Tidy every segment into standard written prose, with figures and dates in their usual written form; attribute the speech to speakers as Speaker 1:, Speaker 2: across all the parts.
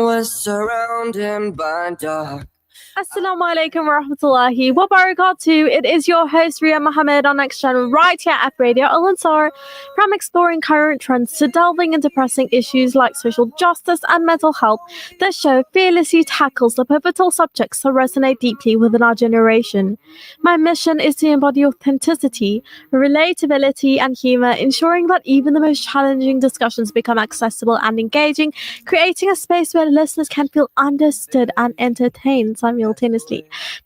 Speaker 1: was surrounded by dark.
Speaker 2: Assalamu alaikum wa rahmatullahi wa barakatuh. It is your host Ria Mahomed on Next Channel right here at Radio Al Ansar. From exploring current trends to delving into pressing issues like social justice and mental health, this show fearlessly tackles the pivotal subjects that resonate deeply within our generation. My mission is to embody authenticity, relatability, and humor, ensuring that even the most challenging discussions become accessible and engaging, creating a space where listeners can feel understood and entertained simultaneously.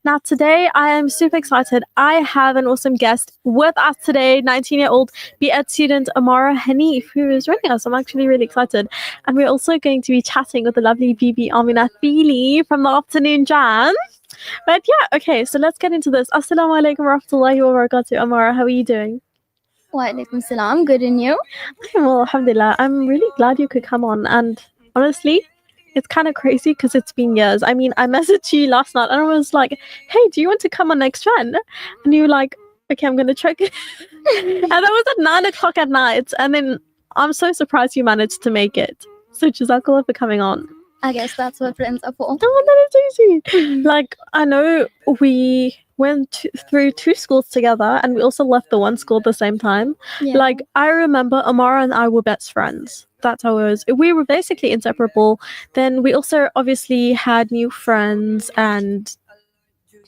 Speaker 2: Now, today I am super excited. I have an awesome guest with us today, 19-year-old B.Ed student Amara Hanif, who is joining us. I'm actually really excited. And we're also going to be chatting with the lovely Bibi Amina Feely from the Afternoon Jam. But yeah, okay, so let's get into this. Assalamu alaikum wa rahmatullahi wa barakatuh. Amara, how are you doing?
Speaker 3: Wa alaikum salam. Good, and you?
Speaker 2: Well, alhamdulillah. I'm really glad you could come on. And honestly, it's kind of crazy because it's been years. I mean, I messaged you last night and I was like, hey, do you want to come on Next Trend? And you were like, okay, I'm going to check. And that was at 9 o'clock at night. And then I'm so surprised you managed to make it. So Jazakallah for coming on.
Speaker 3: I guess that's what friends are for.
Speaker 2: Oh, that is easy. Like, I know we went through two schools together and we also left the one school at the same time.
Speaker 3: Yeah.
Speaker 2: Like, I remember Amara and I were best friends. That's how it was. We were basically inseparable. Then we also obviously had new friends and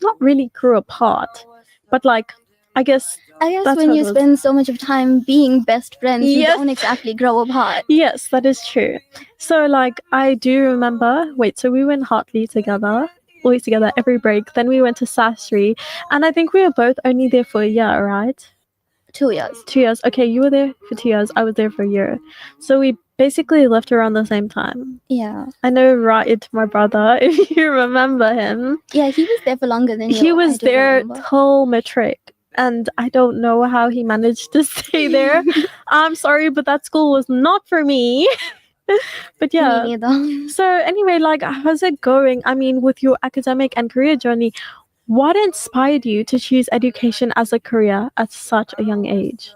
Speaker 2: not really grew apart. But like, I guess that's
Speaker 3: when
Speaker 2: how
Speaker 3: you
Speaker 2: it was.
Speaker 3: spend so much of time being best friends, you
Speaker 2: Yes.
Speaker 3: don't exactly grow apart.
Speaker 2: Yes, that is true. So like, I do remember, so we were in Hartley together, always together every break. Then we went to Sasri, and I think we were both only there for a year, right?
Speaker 3: 2 years.
Speaker 2: 2 years. Okay, you were there for 2 years. I was there for a year. So we basically left around the same time.
Speaker 3: Yeah.
Speaker 2: I know Ra'id, my brother, if you remember him.
Speaker 3: Yeah, he was there for longer than you.
Speaker 2: He was
Speaker 3: I do
Speaker 2: there
Speaker 3: remember.
Speaker 2: till matric. And I don't know how he managed to stay there. I'm sorry, but that school was not for me. But yeah.
Speaker 3: Me neither.
Speaker 2: So anyway, like, how's it going? I mean, with your academic and career journey, what inspired you to choose education as a career at such a young age?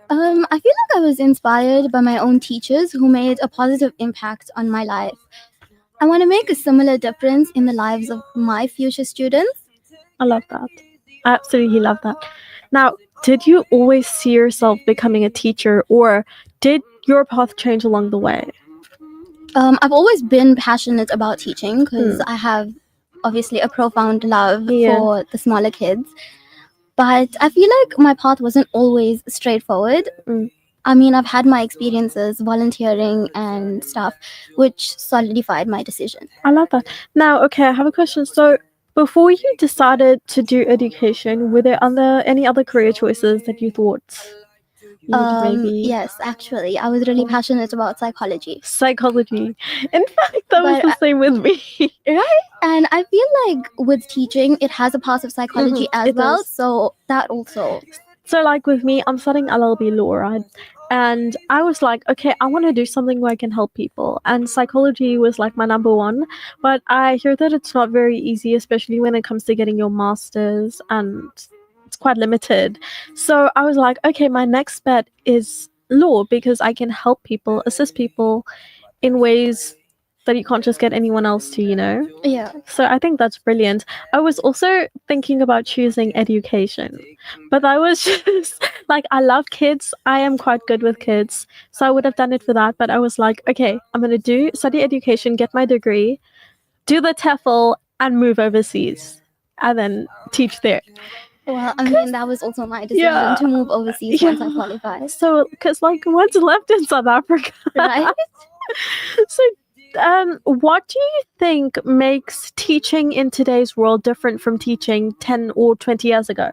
Speaker 3: I feel like I was inspired by my own teachers who made a positive impact on my life. I want to make a similar difference in the lives of my future students.
Speaker 2: I love that. I absolutely love that. Now, did you always see yourself becoming a teacher, or did your path change along the way?
Speaker 3: I've always been passionate about teaching because I have obviously a profound love for the smaller kids. But I feel like my path wasn't always straightforward. I mean, I've had my experiences volunteering and stuff, which solidified my decision.
Speaker 2: I love that. Now, okay, I have a question. So, before you decided to do education, were there any other career choices that you thought you'd maybe?
Speaker 3: Yes, actually, I was really passionate about psychology.
Speaker 2: Psychology. In fact, that was the same with me.
Speaker 3: Right? And I feel like with teaching, it has a part of psychology as well.
Speaker 2: Does.
Speaker 3: So that also.
Speaker 2: So, like with me, I'm studying LLB law, right? And I was like, okay, I want to do something where I can help people. And psychology was like my number one. But I hear that it's not very easy, especially when it comes to getting your master's, and it's quite limited. So I was like, okay, my next bet is law because I can help people, assist people in ways that you can't just get anyone else to, you know?
Speaker 3: Yeah.
Speaker 2: So I think that's brilliant. I was also thinking about choosing education, but I was just like, I love kids. I am quite good with kids. So I would have done it for that. But I was like, okay, I'm going to study education, get my degree, do the TEFL, and move overseas, and then teach there.
Speaker 3: Well, I mean, that was also my decision to move overseas once I qualified.
Speaker 2: So, because like, what's left in South Africa?
Speaker 3: Right?
Speaker 2: So, what do you think makes teaching in today's world different from teaching 10 or 20 years ago?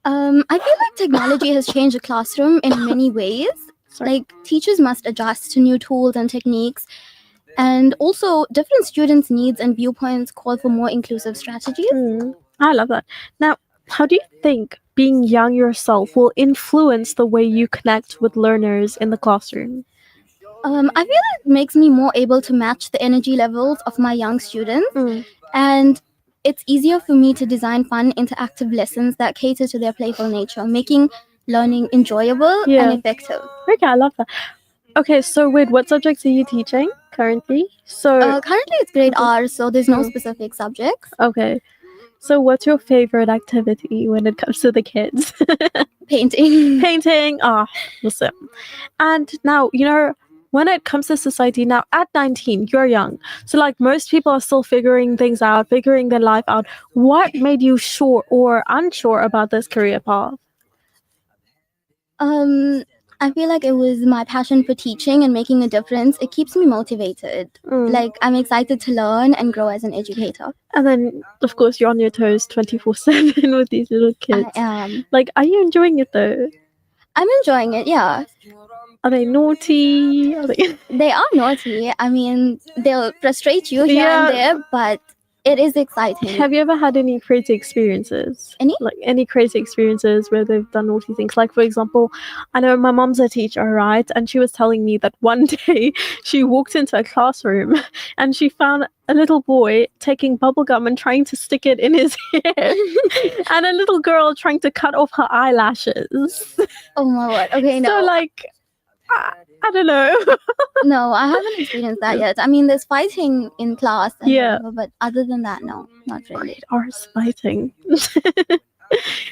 Speaker 3: I feel like technology has changed the classroom in many ways. Like, teachers must adjust to new tools and techniques. And also, different students' needs and viewpoints call for more inclusive strategies.
Speaker 2: I love that. Now, how do you think being young yourself will influence the way you connect with learners in the classroom?
Speaker 3: I feel it makes me more able to match the energy levels of my young students, and it's easier for me to design fun, interactive lessons that cater to their playful nature, making learning enjoyable and effective.
Speaker 2: Okay, I love that. Okay, so wait, what subjects are you teaching currently? So,
Speaker 3: Currently, it's grade R, so there's no
Speaker 2: Hmm.
Speaker 3: specific subjects.
Speaker 2: okay. So, what's your favorite activity when it comes to the kids?
Speaker 3: Painting.
Speaker 2: Painting. Ah, awesome. And now, when it comes to society, now at 19, you're young. So, like, most people are still figuring things out, figuring their life out. What made you sure or unsure about this career path?
Speaker 3: I feel like it was my passion for teaching and making a difference. It keeps me motivated. Like, I'm excited to learn and grow as an educator.
Speaker 2: And then, of course, you're on your toes 24/7 with these little kids.
Speaker 3: I am.
Speaker 2: Like, are you enjoying it though?
Speaker 3: I'm enjoying it, yeah.
Speaker 2: Are they naughty? Are they...
Speaker 3: They are naughty. I mean, they'll frustrate you here and there, but it is exciting.
Speaker 2: Have you ever had any crazy experiences?
Speaker 3: Any?
Speaker 2: Like any crazy experiences where they've done naughty things? Like, for example, I know my mom's a teacher, right? And she was telling me that one day she walked into a classroom and she found a little boy taking bubble gum and trying to stick it in his hair, and a little girl trying to cut off her eyelashes.
Speaker 3: Oh my word. Okay, no.
Speaker 2: So, like, I don't know.
Speaker 3: No, I haven't experienced that yet. I mean, there's fighting in class, and
Speaker 2: Yeah.
Speaker 3: whatever, but other than that, no, not really.
Speaker 2: Grade R's fighting.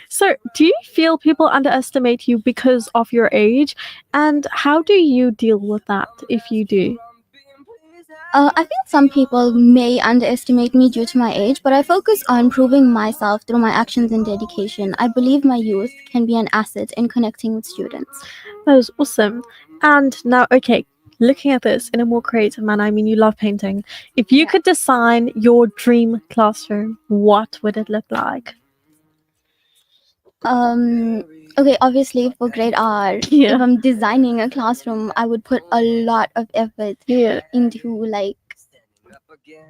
Speaker 2: So, do you feel people underestimate you because of your age? And how do you deal with that if you do?
Speaker 3: I feel some people may underestimate me due to my age, but I focus on proving myself through my actions and dedication. I believe my youth can be an asset in connecting with students.
Speaker 2: That was awesome. And now, okay, looking at this in a more creative manner, I mean, you love painting. If you could design your dream classroom, what would it look like?
Speaker 3: Okay, obviously for grade R,
Speaker 2: Yeah.
Speaker 3: if I'm designing a classroom, I would put a lot of effort
Speaker 2: Yeah.
Speaker 3: into like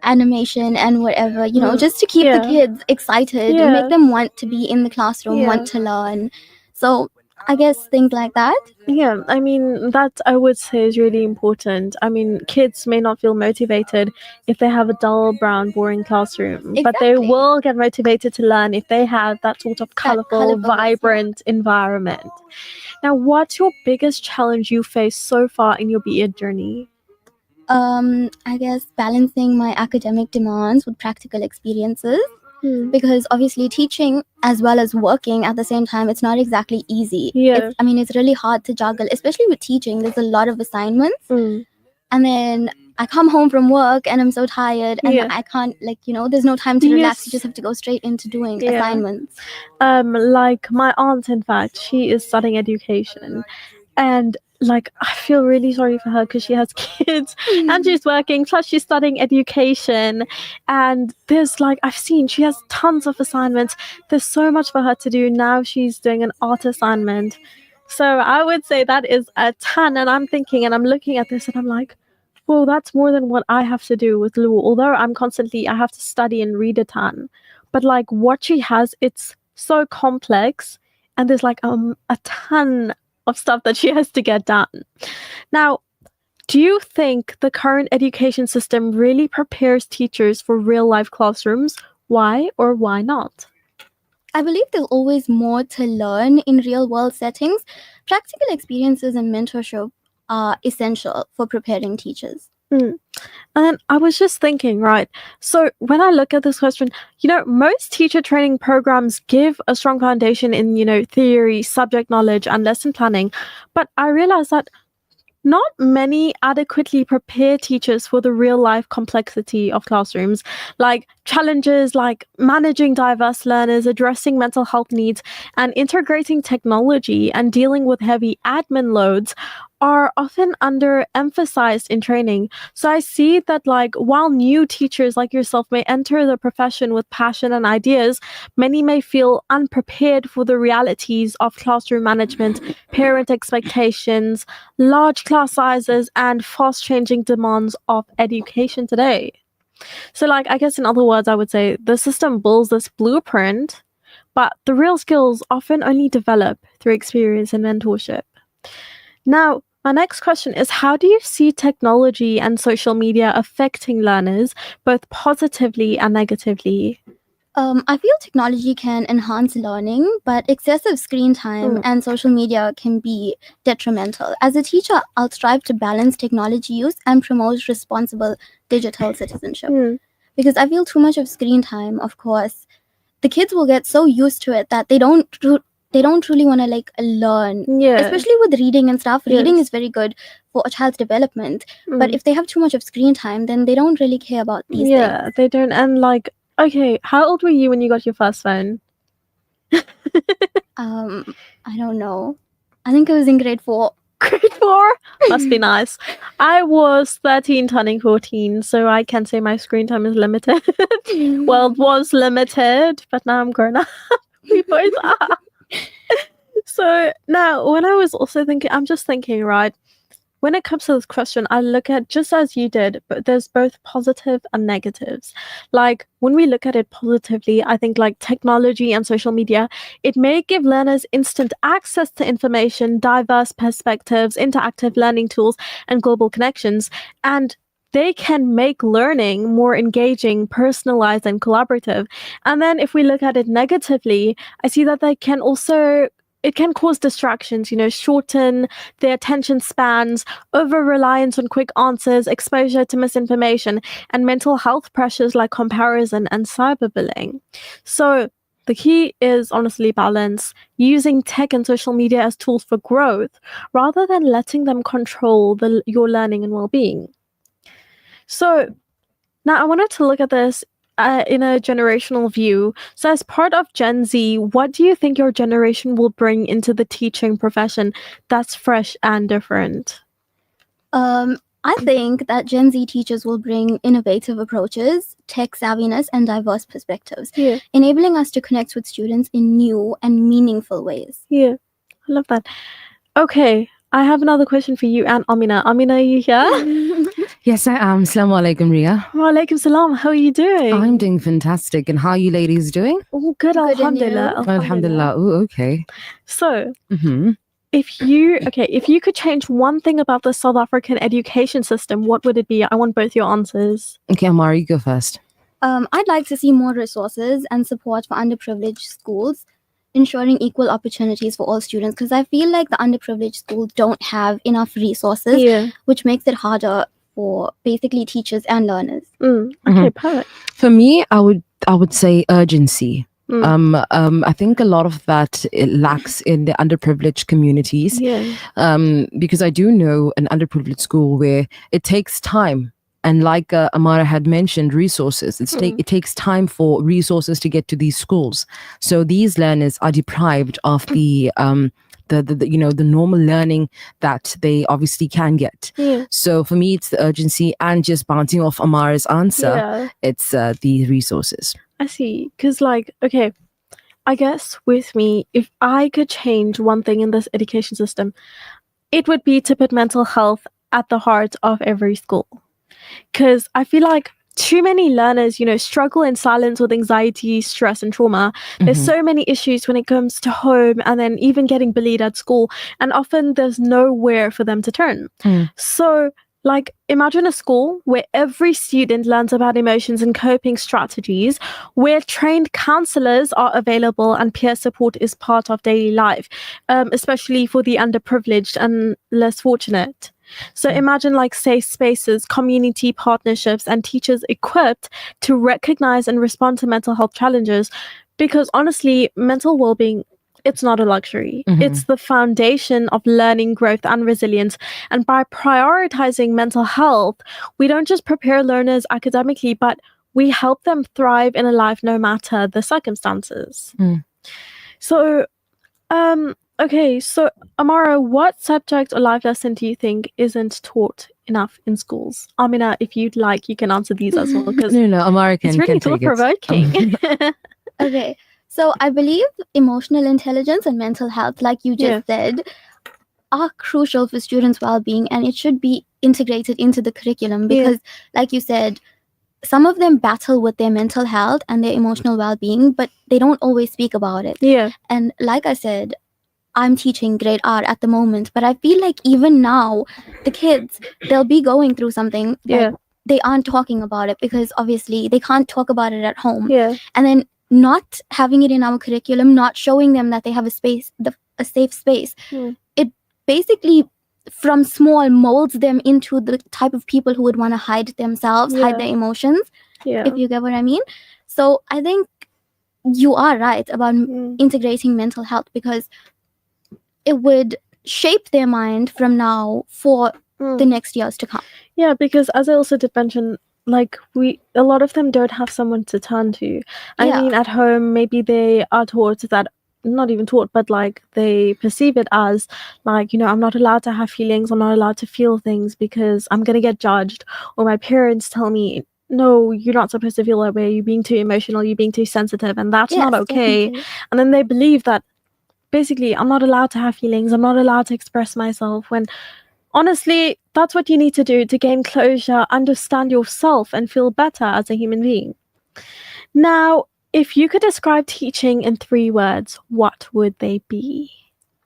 Speaker 3: animation and whatever, just to keep
Speaker 2: Yeah.
Speaker 3: the kids excited,
Speaker 2: Yeah.
Speaker 3: make them want to be in the classroom,
Speaker 2: Yeah.
Speaker 3: want to learn. So I guess things like that.
Speaker 2: Yeah, I mean, that I would say is really important. I mean, kids may not feel motivated if they have a dull, brown, boring classroom, but they
Speaker 3: Exactly.
Speaker 2: will get motivated to learn if they have that sort of colorful,
Speaker 3: colourful,
Speaker 2: vibrant environment. Now, what's your biggest challenge you faced so far in your BEd journey?
Speaker 3: I guess balancing my academic demands with practical experiences. Because obviously teaching as well as working at the same time, it's not exactly easy.
Speaker 2: Yeah.
Speaker 3: It's really hard to juggle, especially with teaching. There's a lot of assignments, and then I come home from work and I'm so tired, and I can't, there's no time to relax. You just have to go straight into doing assignments.
Speaker 2: Like my aunt, in fact, she is studying education, and like I feel really sorry for her because she has kids and she's working, plus she's studying education, and there's like I've seen she has tons of assignments. There's so much for her to do. Now she's doing an art assignment, so I would say that is a ton. And I'm thinking and I'm looking at this and I'm like, well, that's more than what I have to do with Lou. Although I have to study and read a ton, but like what she has, it's so complex, and there's like a ton of stuff that she has to get done. Now, do you think the current education system really prepares teachers for real life classrooms? Why or why not?
Speaker 3: I believe there's always more to learn in real world settings. Practical experiences and mentorship are essential for preparing teachers.
Speaker 2: And I was just thinking, right? So when I look at this question, most teacher training programs give a strong foundation in, theory, subject knowledge, and lesson planning. But I realize that not many adequately prepare teachers for the real life complexity of classrooms, like challenges like managing diverse learners, addressing mental health needs, and integrating technology and dealing with heavy admin loads are often underemphasized in training. So I see that like while new teachers like yourself may enter the profession with passion and ideas, many may feel unprepared for the realities of classroom management, parent expectations, large class sizes, and fast changing demands of education today. So like I guess in other words I would say the system builds this blueprint, but the real skills often only develop through experience and mentorship. Now, my next question is, how do you see technology and social media affecting learners both positively and negatively?
Speaker 3: I feel technology can enhance learning, but excessive screen time and social media can be detrimental. As a teacher, I'll strive to balance technology use and promote responsible digital citizenship. Because I feel too much of screen time, of course, the kids will get so used to it that they don't really want to like learn. Especially with reading and stuff. Reading is very good for a child's development. But if they have too much of screen time, then they don't really care about these things.
Speaker 2: Yeah, they don't. And like, okay, how old were you when you got your first phone?
Speaker 3: I don't know. I think it was in grade 4.
Speaker 2: Grade 4? Must be nice. I was 13 turning 14, so I can say my screen time is limited. Well, it was limited, but now I'm grown up. We both are. So now, when I was also thinking, I'm just thinking, right, when it comes to this question, I look at just as you did, but there's both positive and negatives. Like when we look at it positively, I think like technology and social media, it may give learners instant access to information, diverse perspectives, interactive learning tools, and global connections. And they can make learning more engaging, personalized, and collaborative. And then if we look at it negatively, I see that they can also it can cause distractions, shorten their attention spans, over-reliance on quick answers, exposure to misinformation, and mental health pressures like comparison and cyberbullying. So the key is honestly balance, using tech and social media as tools for growth, rather than letting them control your learning and well-being. So now I wanted to look at this in a generational view. So as part of Gen Z, what do you think your generation will bring into the teaching profession that's fresh and different?
Speaker 3: I think that Gen Z teachers will bring innovative approaches, tech savviness, and diverse perspectives, enabling us to connect with students in new and meaningful ways.
Speaker 2: Yeah, I love that. Okay, I have another question for you and Amina. Amina, are you here?
Speaker 4: Yes, I am. Assalamu alaikum, Ria.
Speaker 2: Wa alaikum salam. How are you doing?
Speaker 4: I'm doing fantastic. And how are you ladies doing?
Speaker 2: Oh, good. Alhamdulillah.
Speaker 4: Alhamdulillah. Oh, okay.
Speaker 2: So, if you could change one thing about the South African education system, what would it be? I want both your answers.
Speaker 4: Okay, Amara, you go first.
Speaker 3: I'd like to see more resources and support for underprivileged schools, ensuring equal opportunities for all students, because I feel like the underprivileged schools don't have enough resources, which makes it harder for basically teachers and learners.
Speaker 2: Okay, perfect.
Speaker 4: For me, I would say urgency. I think a lot of that lacks in the underprivileged communities. Because I do know an underprivileged school where it takes time. And like Amara had mentioned, resources. It takes time for resources to get to these schools. So these learners are deprived of the normal learning that they obviously can get. So for me, it's the urgency, and just bouncing off Amara's answer, it's the resources.
Speaker 2: I see. Because okay, I guess with me, if I could change one thing in this education system, it would be to put mental health at the heart of every school. Because I feel like too many learners, struggle in silence with anxiety, stress, and trauma. There's so many issues when it comes to home, and then even getting bullied at school. And often there's nowhere for them to turn. So, imagine a school where every student learns about emotions and coping strategies, where trained counselors are available and peer support is part of daily life, especially for the underprivileged and less fortunate. So imagine safe spaces, community partnerships, and teachers equipped to recognize and respond to mental health challenges. Because honestly, mental well-being, it's not a luxury. It's the foundation of learning, growth, and resilience. And by prioritizing mental health, we don't just prepare learners academically, but we help them thrive in a life no matter the circumstances. So, okay, so Amara, what subject or life lesson do you think isn't taught enough in schools? Amina, if you'd like, you can answer these as well. Because
Speaker 4: no, Amara can.
Speaker 2: It's really thought-provoking.
Speaker 3: Okay, so I believe emotional intelligence and mental health, like you just said, are crucial for students' well-being, and it should be integrated into the curriculum because, like you said, some of them battle with their mental health and their emotional well-being, but they don't always speak about it. And like I said, I'm teaching grade R at the moment, but I feel like even now, the kids, they'll be going through something, but they aren't talking about it because obviously they can't talk about it at home. And then not having it in our curriculum, not showing them that they have a safe space, it basically from small molds them into the type of people who would want to hide themselves, hide their emotions, if you get what I mean. So I think you are right about integrating mental health, because it would shape their mind from now for the next years to come.
Speaker 2: Yeah, because as I also did mention, like a lot of them don't have someone to turn to. I mean, at home, maybe they are taught that, not even taught, but like they perceive it as like, I'm not allowed to have feelings, I'm not allowed to feel things because I'm going to get judged. Or my parents tell me, no, you're not supposed to feel that way, you're being too emotional, you're being too sensitive, and that's not okay. Definitely. And then they believe that basically I'm not allowed to have feelings, I'm not allowed to express myself, when honestly, that's what you need to do to gain closure, understand yourself, and feel better as a human being. Now, if you could describe teaching in 3 words, what would they be?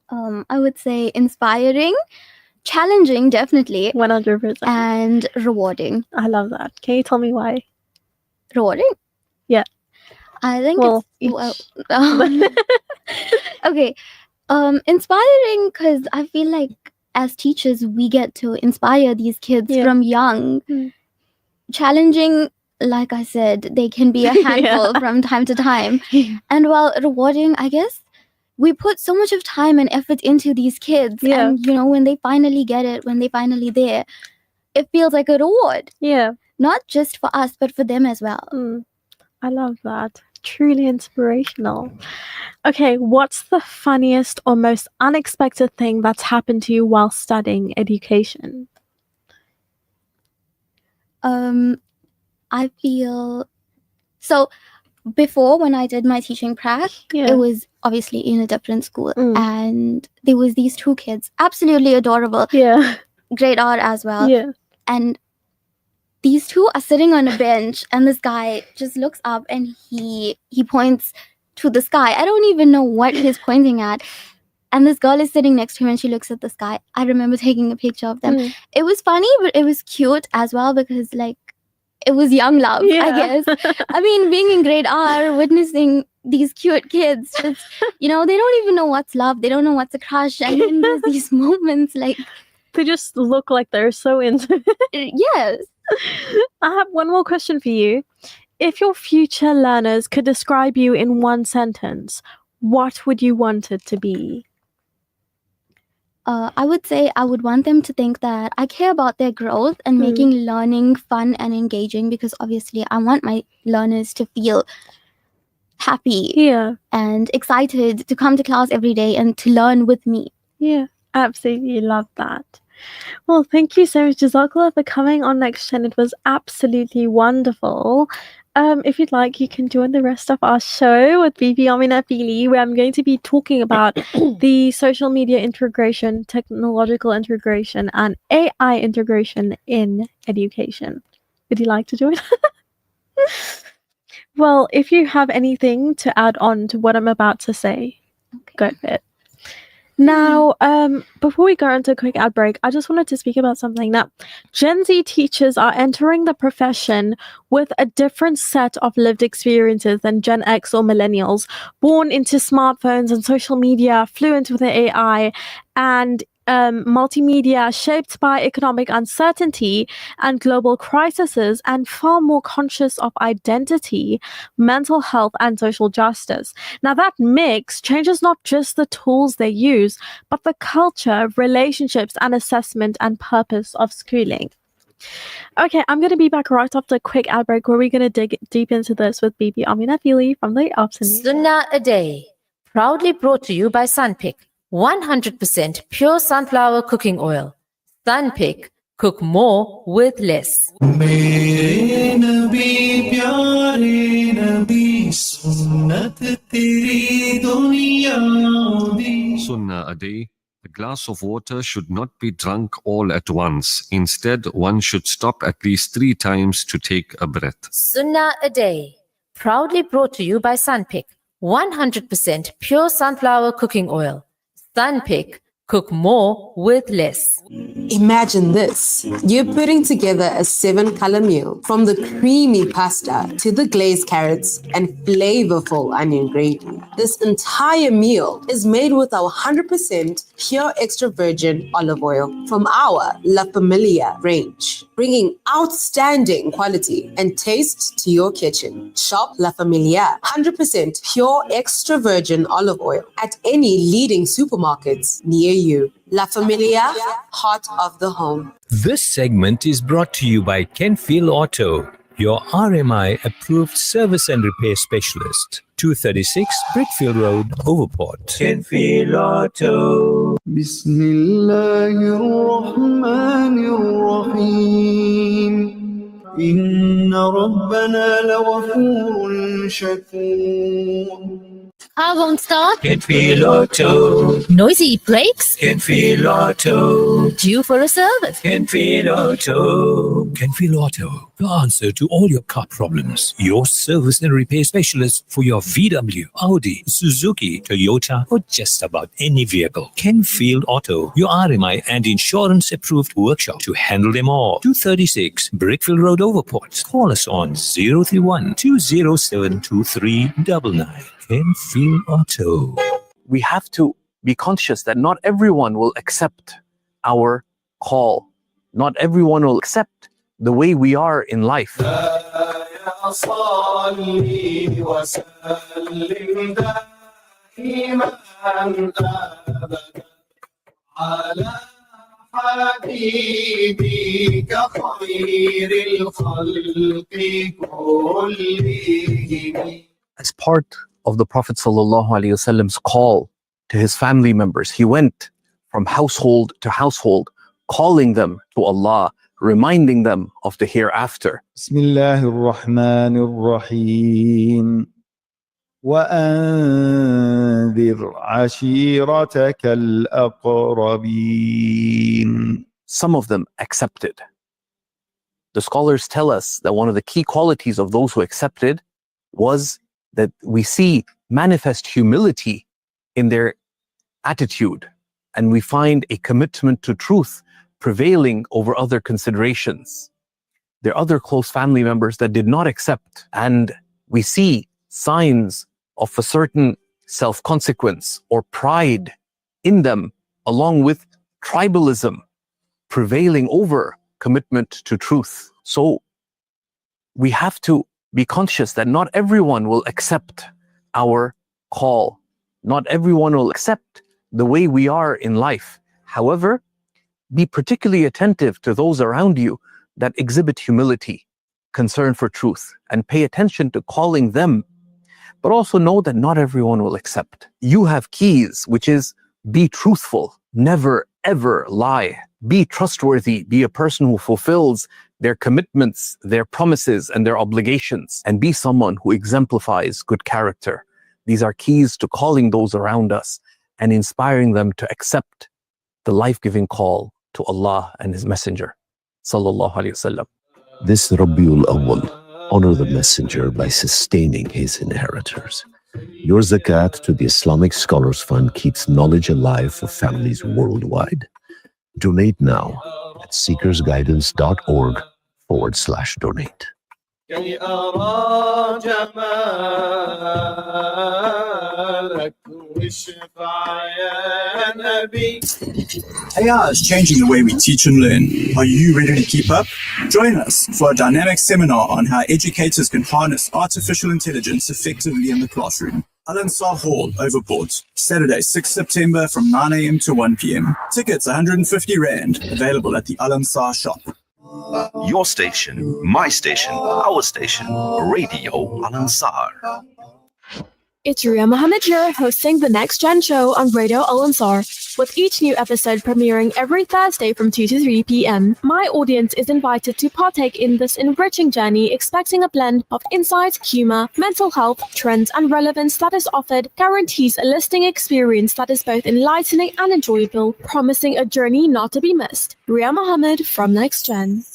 Speaker 3: I would say inspiring, challenging, definitely,
Speaker 2: 100%.
Speaker 3: and rewarding.
Speaker 2: I love that. Can you tell me why?
Speaker 3: Rewarding?
Speaker 2: Yeah.
Speaker 3: I think
Speaker 2: it's
Speaker 3: okay. Inspiring, because I feel like as teachers we get to inspire these kids from young. Challenging, like I said, they can be a handful from time to time. And while rewarding, I guess we put so much of time and effort into these kids, and when they finally get it, when they finally there, it feels like a reward. Not just for us, but for them as well.
Speaker 2: I love that. Truly inspirational. Okay, what's the funniest or most unexpected thing that's happened to you while studying education?
Speaker 3: I feel so. Before, when I did my teaching prac, it was obviously in a different school, and there was these 2 kids, absolutely adorable, grade R as well, and these 2 are sitting on a bench, and this guy just looks up and he points to the sky. I don't even know what he's pointing at. And this girl is sitting next to him and she looks at the sky. I remember taking a picture of them. It was funny, but it was cute as well, because like it was young love, I guess. I mean, being in grade R, witnessing these cute kids, just, they don't even know what's love. They don't know what's a crush. And then there's these moments like...
Speaker 2: They just look like they're so into it.
Speaker 3: Yes.
Speaker 2: I have one more question for you. If your future learners could describe you in 1 sentence, what would you want it to be?
Speaker 3: I would say I would want them to think that I care about their growth and making learning fun and engaging, because obviously I want my learners to feel happy and excited to come to class every day and to learn with me.
Speaker 2: Yeah, absolutely love that. Well, thank you so much, Jazakallah, for coming on Next Gen. It was absolutely wonderful. If you'd like, you can join the rest of our show with Bibi Amina Fili, where I'm going to be talking about the social media integration, technological integration, and AI integration in education. Would you like to join? Well, if you have anything to add on to what I'm about to say, go for it. Now, before we go into a quick ad break, I just wanted to speak about something. Now, Gen Z teachers are entering the profession with a different set of lived experiences than Gen X or millennials, born into smartphones and social media, fluent with the AI, and multimedia, shaped by economic uncertainty and global crises, and far more conscious of identity, mental health, and social justice. Now, that mix changes not just the tools they use, but the culture, relationships, and assessment and purpose of schooling. Okay, I'm going to be back right after a quick ad break, where we're going to dig deep into this with Bibi Amina Fili from the afternoon.
Speaker 5: Sunnah a Day, proudly brought to you by Sunpick. 100% pure sunflower cooking oil. Sunpick, cook more with less.
Speaker 6: Sunnah a Day. A glass of water should not be drunk all at once. Instead, one should stop at least 3 times to take a breath.
Speaker 5: Sunnah a Day, proudly brought to you by Sunpick. 100% pure sunflower cooking oil. Sunpick, Cook more with less.
Speaker 7: Imagine this. You're putting together a 7-color meal, from the creamy pasta to the glazed carrots and flavorful onion gravy. This entire meal is made with our 100% pure extra virgin olive oil from our La Familia range, bringing outstanding quality and taste to your kitchen. Shop La Familia 100% pure extra virgin olive oil at any leading supermarkets near you. La Familia, heart of the home.
Speaker 8: This segment is brought to you by Kenfield Auto, your RMI approved service and repair specialist. 236 Brickfield Road, Overport. Kenfield Auto.
Speaker 9: Bismillahirrahmanirrahim. Inna Rabbana lawafurun shakur.
Speaker 5: I won't start.
Speaker 8: Kenfield Auto.
Speaker 5: Noisy brakes.
Speaker 8: Kenfield Auto.
Speaker 5: Due for a service.
Speaker 8: Kenfield Auto. Kenfield Auto, the answer to all your car problems. Your service and repair specialist for your VW, Audi, Suzuki, Toyota, or just about any vehicle. Kenfield Auto, your RMI and insurance approved workshop to handle them all. 236 Brickfield Road, Overport. Call us on 031 207 2399. Kenfield Auto.
Speaker 10: We have to be conscious that not everyone will accept our call. Not everyone will accept the way we are in life. As part of the Prophet ﷺ's call to his family members, he went from household to household, calling them to Allah, reminding them of the hereafter.
Speaker 9: Bismillahirrahmanirrahim. وَأَنذِرْ عَشِيرَتَكَ الْأَقْرَبِينَ.
Speaker 10: Some of them accepted. The scholars tell us that one of the key qualities of those who accepted was that we see manifest humility in their attitude, and we find a commitment to truth prevailing over other considerations. There are other close family members that did not accept, and we see signs of a certain self-consequence or pride in them, along with tribalism prevailing over commitment to truth. So we have to be conscious that not everyone will accept our call. Not everyone will accept the way we are in life. However, be particularly attentive to those around you that exhibit humility, concern for truth, and pay attention to calling them. But also know that not everyone will accept. You have keys, which is be truthful, never ever lie. Be trustworthy, be a person who fulfills their commitments, their promises, and their obligations, and be someone who exemplifies good character. These are keys to calling those around us and inspiring them to accept the life-giving call to Allah and His Messenger, sallallahu alaihi wasallam.
Speaker 11: This Rabiul Awwal, honor the Messenger by sustaining his inheritors. Your zakat to the Islamic Scholars Fund keeps knowledge alive for families worldwide. Donate now at seekersguidance.org/donate.
Speaker 12: AI is changing the way we teach and learn. Are you ready to keep up? Join us for a dynamic seminar on how educators can harness artificial intelligence effectively in the classroom. Al-Ansar Hall, Overport, Saturday, 6 September from 9 a.m. to 1 p.m. Tickets 150 Rand, available at the Al-Ansar shop.
Speaker 13: Your station, my station, our station, Radio Al-Ansar.
Speaker 2: It's Ria Mahomed here, hosting the Next Gen show on Radio Al-Ansar, with each new episode premiering every Thursday from 2 to 3 p.m. My audience is invited to partake in this enriching journey, expecting a blend of insight, humor, mental health, trends, and relevance that is offered, guarantees a listening experience that is both enlightening and enjoyable, promising a journey not to be missed. Ria Mahomed from Next Gen.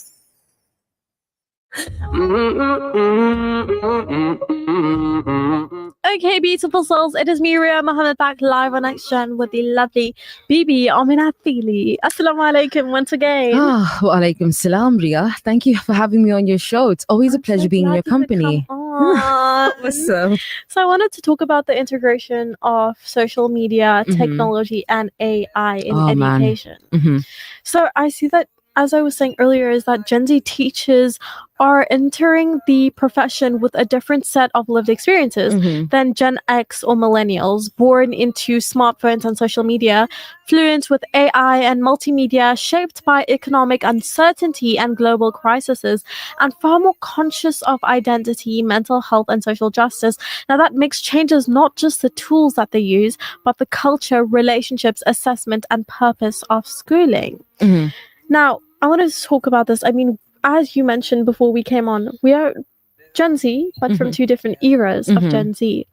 Speaker 2: Okay, beautiful souls, it is me, Ria Mahomed, back live on Next Gen with the lovely Bibi Aminat Fili. Assalamu alaikum once again.
Speaker 4: Wa alaikum salam, Ria. Thank you for having me on your show. It's always a pleasure being in your company. Awesome.
Speaker 2: So I wanted to talk about the integration of social media, technology, and AI in education. So I see that, as I was saying earlier, is that Gen Z teachers are entering the profession with a different set of lived experiences than Gen X or millennials, born into smartphones and social media, fluent with AI and multimedia, shaped by economic uncertainty and global crises, and far more conscious of identity, mental health, and social justice. Now, that mix changes not just the tools that they use, but the culture, relationships, assessment, and purpose of schooling. Now, I want to talk about this. I mean, as you mentioned before we came on, we are Gen Z, but from two different eras of Gen Z.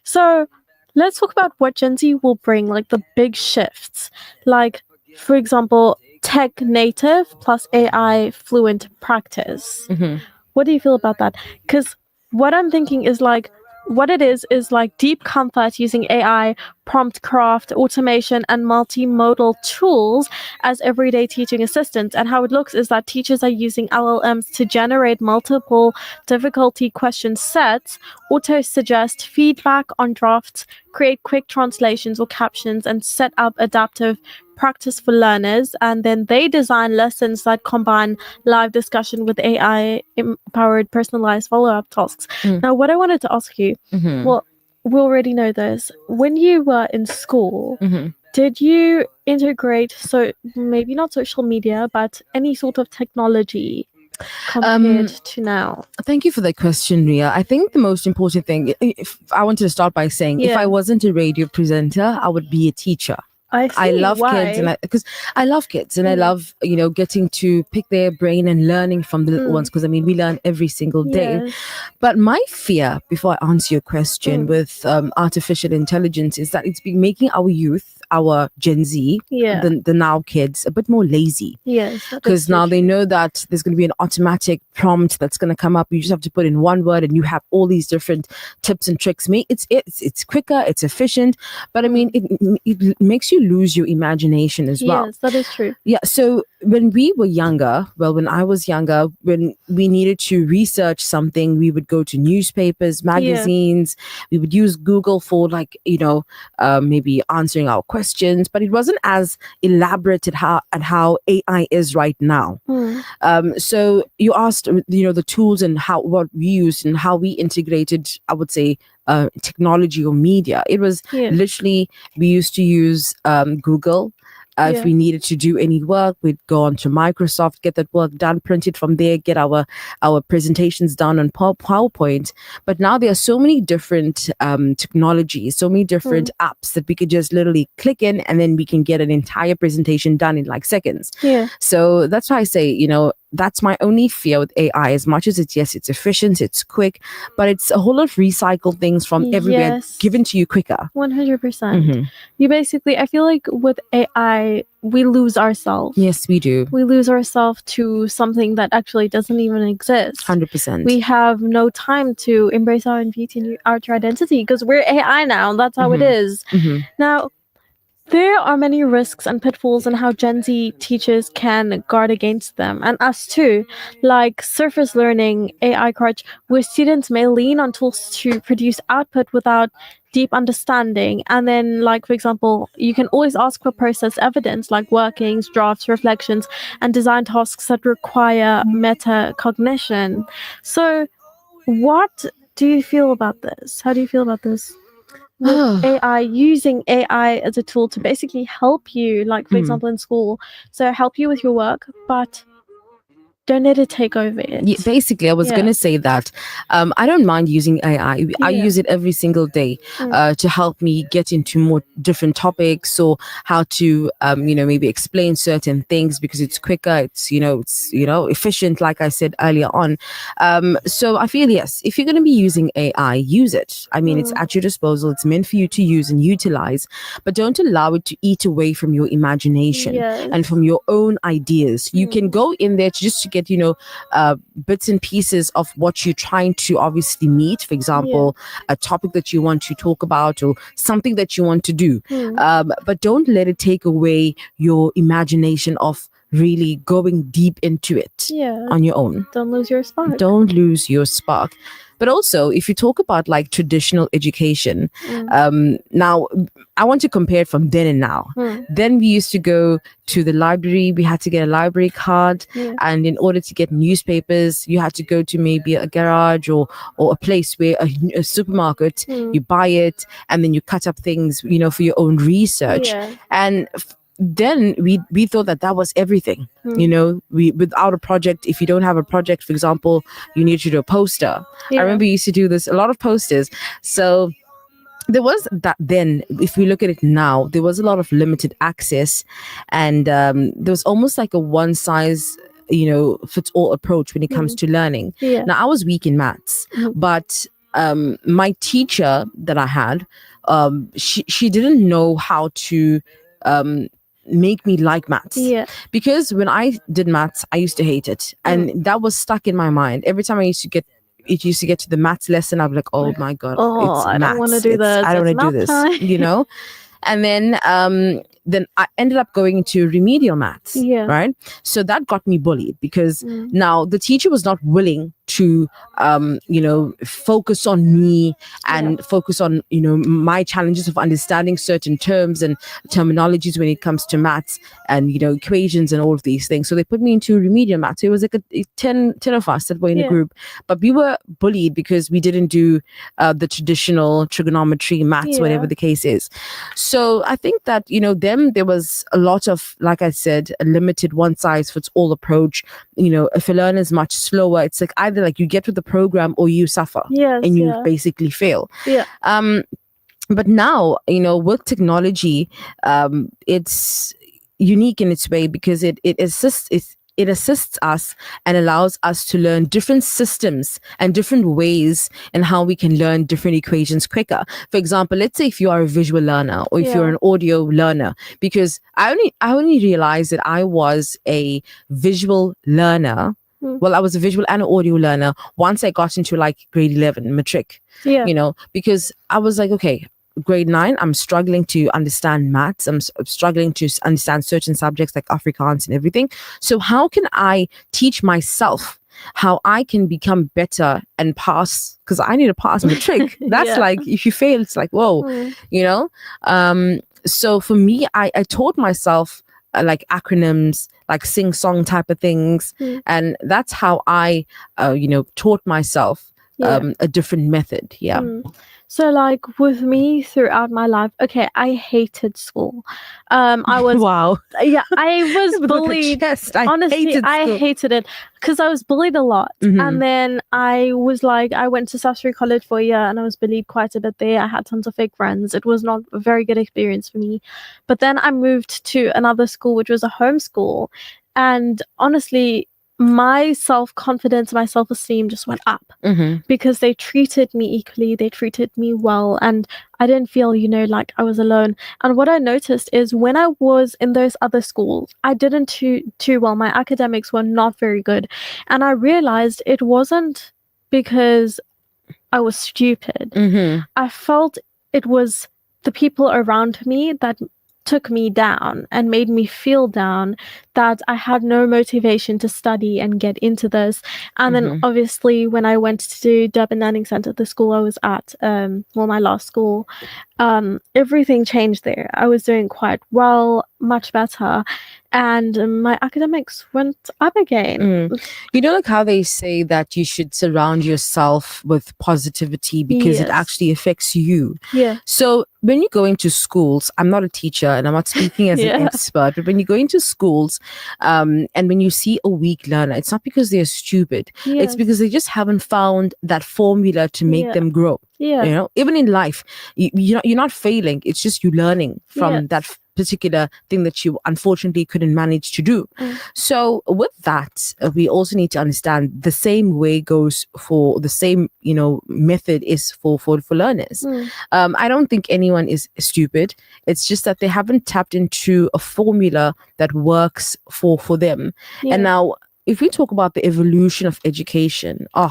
Speaker 2: So let's talk about what Gen Z will bring, like the big shifts. Like, for example, tech native plus AI fluent practice. What do you feel about that? Because what I'm thinking is like, what it is like deep comfort using AI, prompt craft, automation, and multimodal tools as everyday teaching assistants. And how it looks is that teachers are using LLMs to generate multiple difficulty question sets, auto-suggest feedback on drafts, create quick translations or captions, and set up adaptive practice for learners. And then they design lessons that combine live discussion with AI-empowered personalized follow-up tasks. Now, what I wanted to ask you, well, we already know this. When you were in school, did you integrate, so maybe not social media, but any sort of technology compared to now?
Speaker 4: Thank you for that question, Ria. I think the most important thing, if I wanted to start by saying, if I wasn't a radio presenter, I would be a teacher. I love kids, and because I love kids, and I love getting to pick their brain and learning from the little ones. Because I mean, we learn every single day. But my fear, before I answer your question, with artificial intelligence, is that it's been making our youth, our Gen Z, the now kids, a bit more lazy. Because now they know that there's going to be an automatic prompt that's going to come up. You just have to put in one word, and you have all these different tips and tricks. It's quicker, it's efficient, but I mean, it makes you lose your imagination as well.
Speaker 2: Yes, that is true.
Speaker 4: Yeah. So when we were younger, when I was younger, when we needed to research something, we would go to newspapers, magazines. We would use Google for maybe answering our questions, but it wasn't as elaborate at how AI is right now. So you asked, the tools and what we used and how we integrated, I would say, technology or media. It was literally, we used to use Google. If we needed to do any work, we'd go on to Microsoft, get that work done, print it from there, get our presentations done on PowerPoint. But now there are so many different technologies, so many different apps that we could just literally click in, and then we can get an entire presentation done in like seconds. So that's why I say, that's my only fear with AI. As much as it's efficient, it's quick, but it's a whole lot of recycled things from everywhere given to you quicker.
Speaker 2: 100%. You basically, I feel like with AI, we lose ourselves.
Speaker 4: Yes, we do.
Speaker 2: We lose ourselves to something that actually doesn't even exist.
Speaker 4: 100%.
Speaker 2: We have no time to embrace our beauty and our identity because we're AI now. That's how it is. Now, there are many risks and pitfalls in how Gen Z teachers can guard against them, and us too, like surface learning, AI crutch, where students may lean on tools to produce output without deep understanding. And then, like, for example, you can always ask for process evidence, like workings, drafts, reflections, and design tasks that require metacognition. So what do you feel about this? How do you feel about this? With AI, using AI as a tool to basically help you, like for example in school, so help you with your work, but don't let it take over it.
Speaker 4: Yeah, basically, I was going to say that I don't mind using AI. I use it every single day to help me get into more different topics, or how to, maybe explain certain things, because it's quicker. It's efficient, like I said earlier on. So I feel, yes, if you're going to be using AI, use it. I mean, it's at your disposal. It's meant for you to use and utilize, but don't allow it to eat away from your imagination and from your own ideas. You can go in there just to get get, bits and pieces of what you're trying to obviously meet. For example, a topic that you want to talk about or something that you want to do. But don't let it take away your imagination of really going deep into it on your own.
Speaker 2: Don't lose your spark.
Speaker 4: Don't lose your spark. But also, if you talk about like traditional education, now I want to compare it from then and now. Then we used to go to the library. We had to get a library card. And in order to get newspapers, you had to go to maybe a garage or a place where a supermarket, you buy it and then you cut up things, for your own research. And then we thought that was everything. We without a project, if you don't have a project, for example, you need to do a poster. I remember we used to do this, a lot of posters. So there was that then. If we look at it now, there was a lot of limited access, and there was almost like a one size fits all approach when it comes to learning. Now I was weak in maths, but my teacher that I had, she didn't know how to make me like maths, because when I did maths I used to hate it, and that was stuck in my mind. Every time it used to get to the maths lesson, I'd be like, oh my god, it's
Speaker 2: I
Speaker 4: maths.
Speaker 2: don't want to do this.
Speaker 4: I don't want to do this
Speaker 2: time.
Speaker 4: And then I ended up going into remedial maths, right? So that got me bullied, because now the teacher was not willing to focus on me and focus on my challenges of understanding certain terms and terminologies when it comes to maths and equations and all of these things. So they put me into remedial maths. So it was like a 10 of us that were in a group, but we were bullied because we didn't do the traditional trigonometry, maths, whatever the case is. So I think that there was a lot of, like I said, a limited one size fits all approach. If a learner is much slower, it's like either like you get with the program or you suffer and you basically fail. But now with technology, it's unique in its way, because it assists us and allows us to learn different systems and different ways and how we can learn different equations quicker. For example, let's say if you are a visual learner or if you're an audio learner, because I only realized that I was a visual learner. Well, I was a visual and an audio learner once I got into like grade 11 matric, because I was like, okay, grade 9, I'm struggling to understand maths. I'm struggling to understand certain subjects like Afrikaans and everything. So how can I teach myself how I can become better and pass? Because I need to pass matric. That's like, if you fail, it's like, whoa, so for me, I taught myself like acronyms, like sing-song type of things. And that's how I, taught myself a different method.
Speaker 2: So like with me throughout my life, okay, I hated school. I was I was bullied. Honestly, I hated it because I was bullied a lot. And then I was like, I went to Sastre College for a year and I was bullied quite a bit there. I had tons of fake friends. It was not a very good experience for me. But then I moved to another school, which was a homeschool. And honestly, my self-confidence, my self-esteem just went up because they treated me equally, they treated me well, and I didn't feel, like I was alone. And what I noticed is when I was in those other schools, I didn't too well. My academics were not very good. And I realized it wasn't because I was stupid. I felt it was the people around me that took me down and made me feel down, that I had no motivation to study and get into this. And then obviously when I went to Durban Learning Centre, the school I was at, my last school, everything changed there. I was doing quite well, much better, and my academics went up again.
Speaker 4: Like how they say that you should surround yourself with positivity because it actually affects you. So when you go into schools, I'm not a teacher and I'm not speaking as an expert, but when you go into schools and when you see a weak learner, it's not because they're stupid. It's because they just haven't found that formula to make them grow. Even in life, you're not failing. It's just you learning from that particular thing that you unfortunately couldn't manage to do. So with that, we also need to understand the same way goes for the same, method is for learners. I don't think anyone is stupid. It's just that they haven't tapped into a formula that works for them. And now if we talk about the evolution of education, I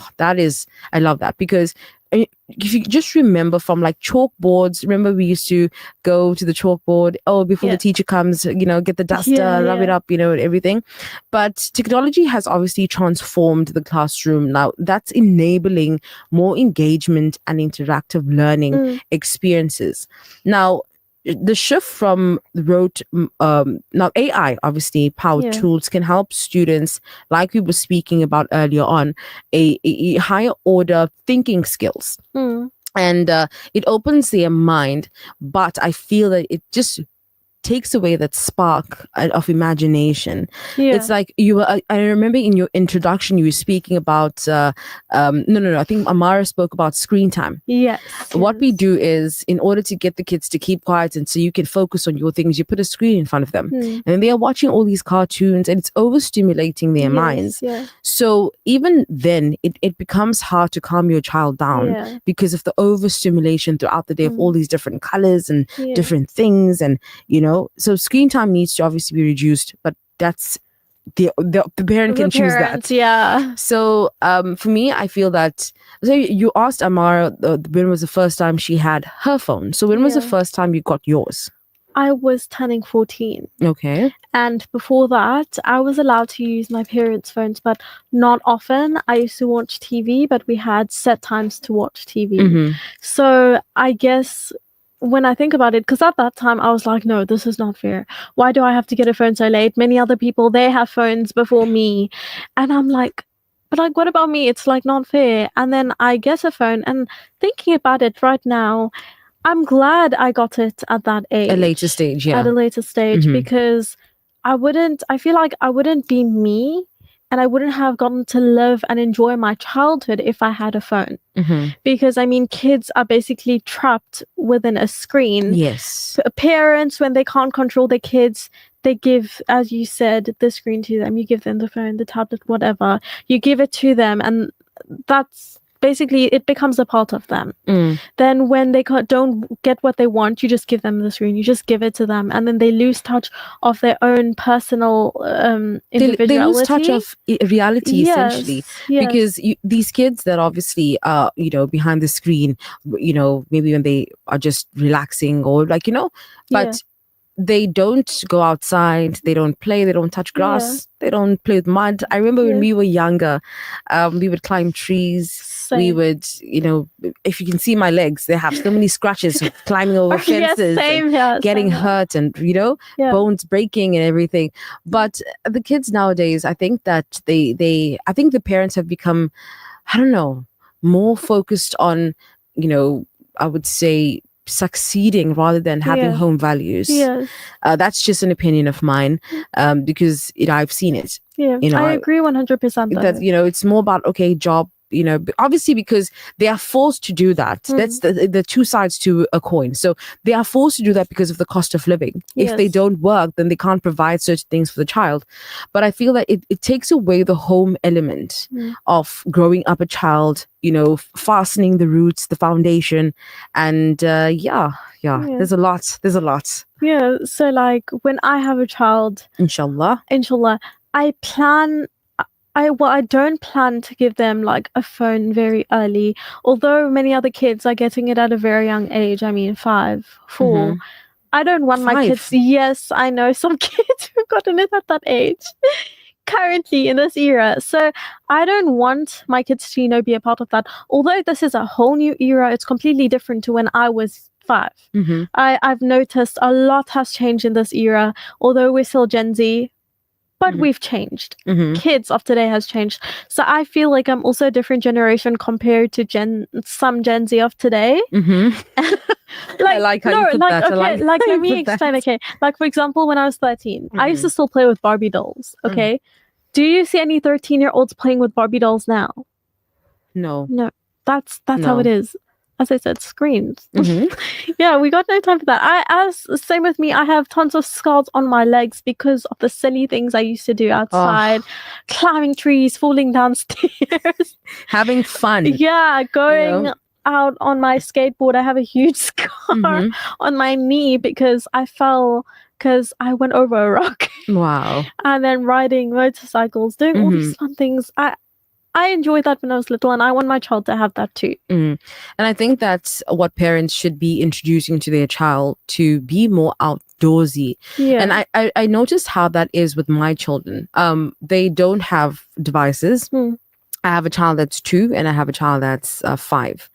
Speaker 4: love that, because if you just remember from like chalkboards, remember we used to go to the chalkboard, before the teacher comes, get the duster, rub it up, and everything. But technology has obviously transformed the classroom. Now that's enabling more engagement and interactive learning experiences. Now, the shift from rote, now AI obviously powered tools can help students, like we were speaking about earlier on, a higher order thinking skills, and it opens their mind. But I feel that it just takes away that spark of imagination. It's like you were, I remember in your introduction you were speaking about I think Amara spoke about screen time. What we do is, in order to get the kids to keep quiet and so you can focus on your things, you put a screen in front of them, and they are watching all these cartoons, and it's overstimulating their minds. So even then it becomes hard to calm your child down because of the overstimulation throughout the day of all these different colors and different things, and so screen time needs to obviously be reduced, but that's the parent can choose that. So for me, I feel that, so you asked Amara when was the first time she had her phone. So when was the first time you got yours?
Speaker 2: I was turning 14.
Speaker 4: Okay.
Speaker 2: And before that, I was allowed to use my parents' phones, but not often. I used to watch TV, but we had set times to watch TV. So I guess when I think about it, because at that time I was like, no, this is not fair. Why do I have to get a phone so late? Many other people, they have phones before me. And I'm like, but like, what about me? It's like not fair. And then I get a phone, and thinking about it right now, I'm glad I got it at that age.
Speaker 4: A later stage,
Speaker 2: At a later stage, because I feel like I wouldn't be me, and I wouldn't have gotten to live and enjoy my childhood if I had a phone. Because I mean, kids are basically trapped within a screen. Parents, when they can't control their kids, they give, as you said, the screen to them. You give them the phone, the tablet, whatever. You give it to them, and that's basically, it becomes a part of them. Then when they don't get what they want, you just give them the screen, you just give it to them, and then they lose touch of their own personal individuality.
Speaker 4: They lose touch of reality, essentially, because these kids that obviously are behind the screen, maybe when they are just relaxing or but they don't go outside, they don't play, they don't touch grass, they don't play with mud. I remember when we were younger, we would climb trees. We would, if you can see my legs, they have so many scratches of climbing over fences, getting hurt, and bones breaking and everything. But the kids nowadays, I think that I think the parents have become, I don't know, more focused on, I would say, succeeding rather than having home values. That's just an opinion of mine, because I've seen it.
Speaker 2: I agree 100%.
Speaker 4: That it's more about job. Obviously, because they are forced to do that. That's the two sides to a coin. So they are forced to do that because of the cost of living. If they don't work, then they can't provide certain things for the child. But I feel that it takes away the home element of growing up a child, fastening the roots, the foundation. And there's a lot.
Speaker 2: Yeah, so like when I have a child,
Speaker 4: inshallah,
Speaker 2: I don't plan to give them like a phone very early, although many other kids are getting it at a very young age. I mean, 5, 4. I don't want my kids. Yes, I know some kids who've gotten it at that age currently in this era. So I don't want my kids to, be a part of that. Although this is a whole new era, it's completely different to when I was 5. I've noticed a lot has changed in this era, although we're still Gen Z. But we've changed. Kids of today has changed. So I feel like I'm also a different generation compared to some Gen Z of today.
Speaker 4: I like how you put that.
Speaker 2: Okay, let me explain. Okay, like for example, when I was 13, I used to still play with Barbie dolls. Okay, do you see any 13-year-olds playing with Barbie dolls now?
Speaker 4: No.
Speaker 2: That's how it is. As I said, screens. Yeah, we got no time for that. Same with me, I have tons of scars on my legs because of the silly things I used to do outside, climbing trees, falling downstairs,
Speaker 4: having fun.
Speaker 2: Yeah, going out on my skateboard. I have a huge scar on my knee because I fell because I went over a rock.
Speaker 4: Wow.
Speaker 2: And then riding motorcycles, doing all these fun things. I enjoyed that when I was little, and I want my child to have that too.
Speaker 4: And I think that's what parents should be introducing to their child, to be more outdoorsy.
Speaker 2: Yeah.
Speaker 4: And I noticed how that is with my children. They don't have devices. I have a child that's 2 and I have a child that's 5.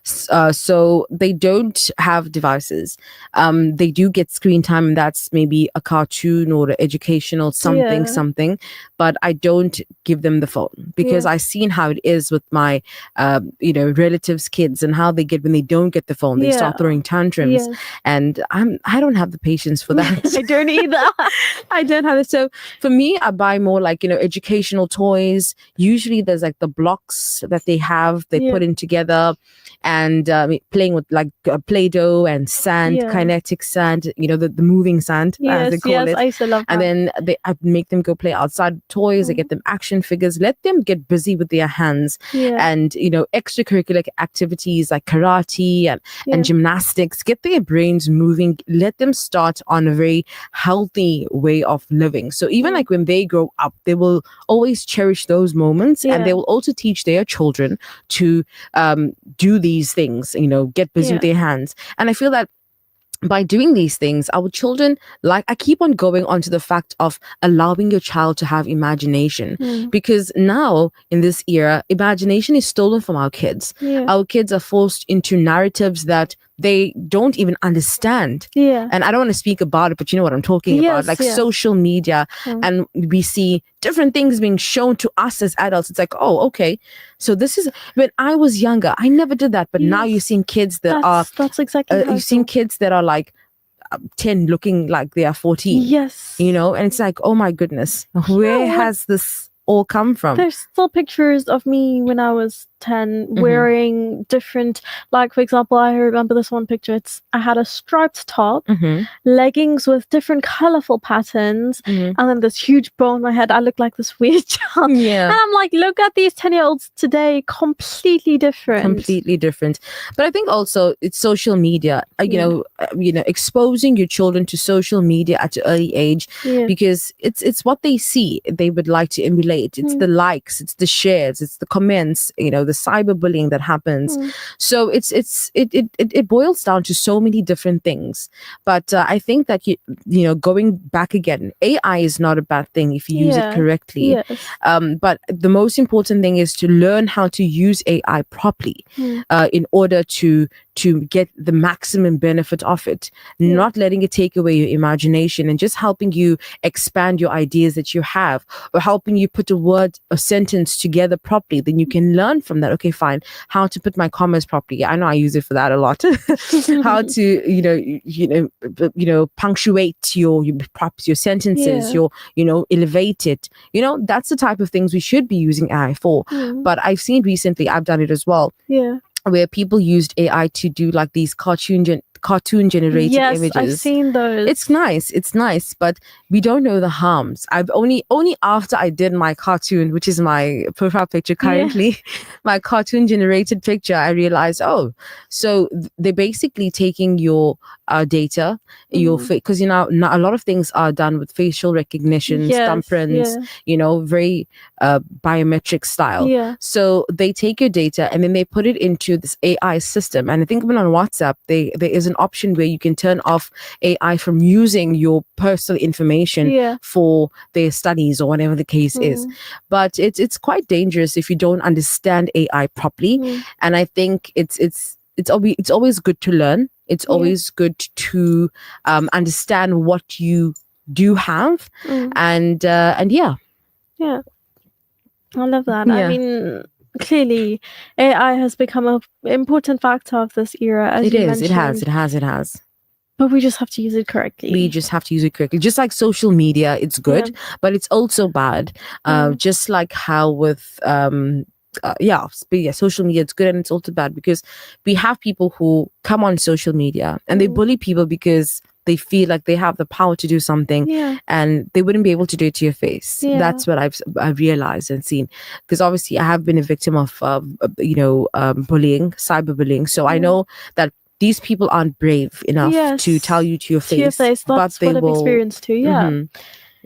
Speaker 4: So they don't have devices. They do get screen time, and that's maybe a cartoon or an educational something. But I don't give them the phone, because I've seen how it is with my, relatives' kids, and how they get when they don't get the phone. They start throwing tantrums, and I don't have the patience for that.
Speaker 2: I don't either.
Speaker 4: I don't have it. So for me, I buy more like, educational toys. Usually there's like the blocks that they put in together, and playing with like Play-Doh and sand, kinetic sand, the moving sand, as they call it.
Speaker 2: I used to love that.
Speaker 4: And then I make them go play outside toys. I get them action figures, let them get busy with their hands, and extracurricular activities like karate and gymnastics, get their brains moving, let them start on a very healthy way of living. So even like when they grow up, they will always cherish those moments, and they will also teach their children to do these things, get busy with their hands. And I feel that by doing these things, our children, like, I keep on going on to the fact of allowing your child to have imagination, because now in this era, imagination is stolen from our kids. Our kids are forced into narratives that they don't even understand. And I don't want to speak about it, but you know what I'm talking about, like social media. And we see different things being shown to us as adults. It's like, oh, okay, so this is, when I was younger, I never did that, but now you're seeing kids that
Speaker 2: that's exactly
Speaker 4: you've seen kids that are like 10 looking like they are 14. And it's like, oh my goodness, where has this all come from?
Speaker 2: There's still pictures of me when I was 10 wearing different, like, for example, I remember this one picture. I had a striped top, leggings with different colorful patterns, and then this huge bow on my head. I look like this weird child. And I'm like, look at these 10-year-olds today, completely different.
Speaker 4: But I think also it's social media, exposing your children to social media at an early age, because it's what they see they would like to emulate. It's the likes, it's the shares, it's the comments, the cyberbullying that happens. So it boils down to so many different things. But I think that going back again, AI is not a bad thing if you use it correctly. But the most important thing is to learn how to use AI properly, in order to get the maximum benefit of it, not letting it take away your imagination, and just helping you expand your ideas that you have, or helping you put a word or sentence together properly. Then you can learn from that. Okay, fine, how to put my commas properly. I know I use it for that a lot. How to punctuate your props, your sentences, your elevate it. That's the type of things we should be using AI for. But I've seen recently, I've done it as well, where people used AI to do like these cartoon generated images.
Speaker 2: I've seen those.
Speaker 4: It's nice, but we don't know the harms. I've only after I did my cartoon, which is my profile picture currently, my cartoon generated picture, I realized, so they're basically taking your data, your face, because now a lot of things are done with facial recognition, thumbprints, very biometric style. So they take your data and then they put it into this AI system. And I think even on WhatsApp, there is an option where you can turn off AI from using your personal information for their studies or whatever the case is. But it's quite dangerous if you don't understand AI properly. And I think it's always good to learn. It's always good to understand what you do have, and yeah.
Speaker 2: I love that. I mean, clearly AI has become an important factor of this era, as you mentioned.
Speaker 4: It has.
Speaker 2: But we just have to use it correctly.
Speaker 4: Just like social media, it's good, but it's also bad. Just like how with social media, it's good and it's also bad, because we have people who come on social media and they bully people because they feel like they have the power to do something, and they wouldn't be able to do it to your face. That's what I've realized and seen, because obviously I have been a victim of bullying, cyberbullying. So I know that these people aren't brave enough to tell you to your face.
Speaker 2: That's
Speaker 4: but they
Speaker 2: what I've
Speaker 4: will,
Speaker 2: experienced too. Yeah.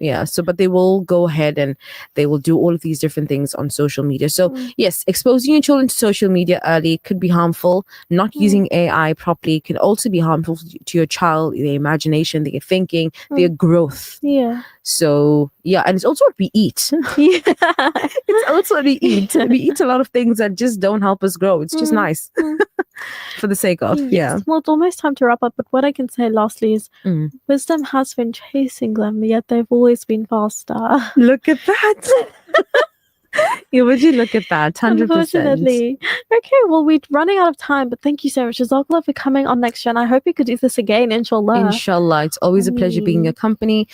Speaker 4: Yeah, so but they will go ahead and they will do all of these different things on social media. So yes, exposing your children to social media early could be harmful. Not using AI properly can also be harmful to your child, their imagination, their thinking, their growth.
Speaker 2: Yeah.
Speaker 4: So yeah, and it's also what we eat. It's also what we eat. We eat a lot of things that just don't help us grow. It's just nice for the sake of
Speaker 2: Well, it's almost time to wrap up, but what I can say lastly is wisdom has been chasing them, yet they've always been faster.
Speaker 4: Look at that. Yeah, would you look at that? 100%.
Speaker 2: Unfortunately. Okay, well, we're running out of time, but thank you so much, Jazakallah, for coming on Next Gen. I hope we could do this again, inshallah.
Speaker 4: Inshallah. It's always a pleasure being in your company.